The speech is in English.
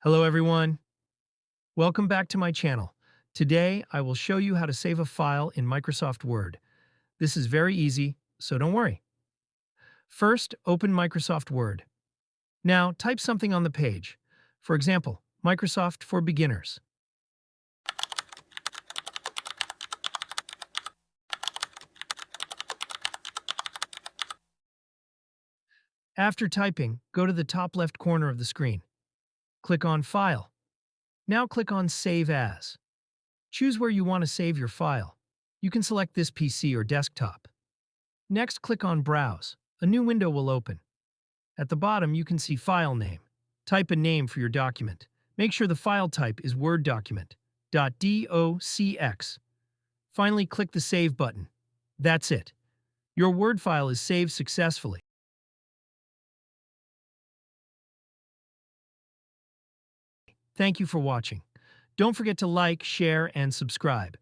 Hello everyone, welcome back to my channel. Today I will show you how to save a file in Microsoft Word. This is very easy, so don't worry. First, open Microsoft Word. Now type something on the page. For example, Microsoft for Beginners. After typing, go to the top left corner of the screen. Click on File. Now click on Save As. Choose where you want to save your file. You can select this PC or desktop. Next, click on Browse. A new window will open. At the bottom, you can see File Name. Type a name for your document. Make sure the file type is Word document. .docx. Finally, click the Save button. That's it. Your Word file is saved successfully. Thank you for watching. Don't forget to like, share, and subscribe.